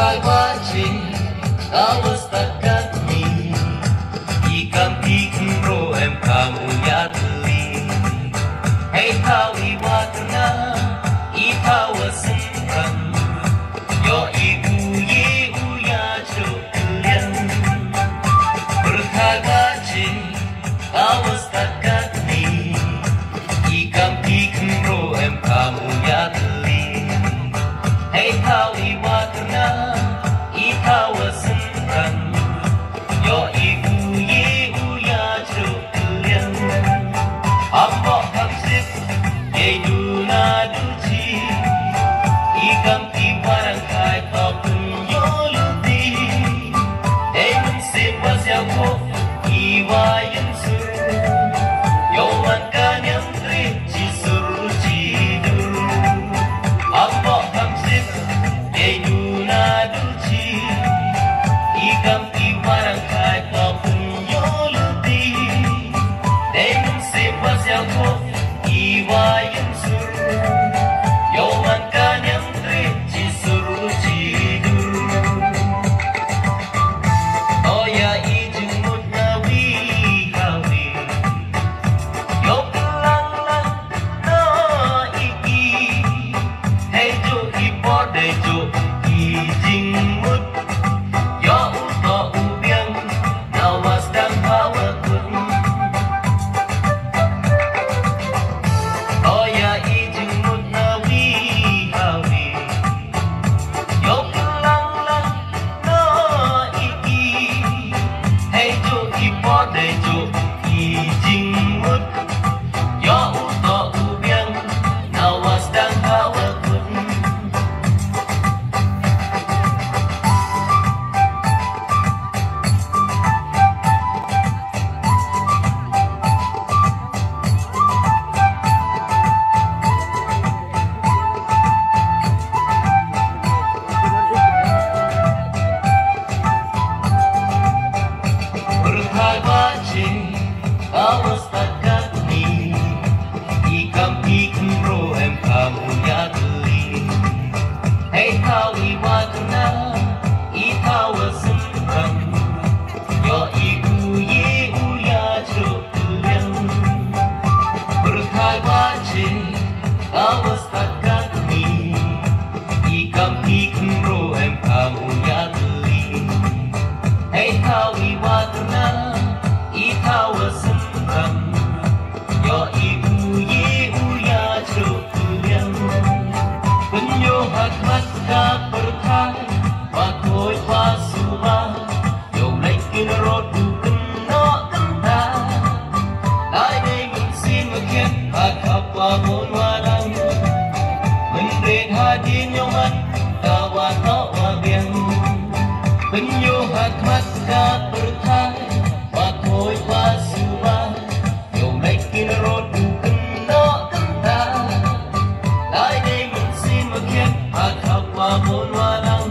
watching, I was stuck at me. Ikam khynroo em kamu yatli. Hey tawi watna, itawa sengkan. Yo ibu ye uya coklian. Watching, I was stuck at me. Ikam khynroo em kamu yatli. Hey tawi watna, itawa sengkan. Yo ibu ye uya coklian. Ambok hamsip ye duna duci. Ikam ti barang kai kapun yo luti. Hey mensip wasya ko iwa yang sur. Yo makan yang trip cisur cidur. Ambok hamsip ye duna duci. Ikam ti barang kai kapun yo luti. Hey mensip wasya ko iwa yang sur. Yo makan yang trip cisur cidur. Oh ya ijung nawi kawi. Yo pulang lah no iki. Hey jo ipode jo ijing mut. Yo uto ubiang nawas dan hawakun. Oh ya ijung mut nawi kawi. Yo pulang lah no iki. Hey jo ipode jo ijing mut. Yo uto ubiang nawas dan hawakun. Watching, I was stuck at me. Ikam khynroo em kamu yatli. Hey tawi watna, itawa sengkan. Yo ibu ye uya coklian. Watching, I was stuck at me. Ikam khynroo em kamu yatli. Hey tawi watna, itawa sengkan. Yo ibu ye uya coklian. Penyo hakmat ka perthai pakoi pasuma. Yo naikin rodu keno kenta. Lai dei mungsin makian hakapa mon wadang. Mendren hadin yoman kawan no wabiang. Penyo hakmat ka perthai pakoi pasuma. Yo naikin rodu keno kenta. Lai dei mungsin makian hakapa mon wadang.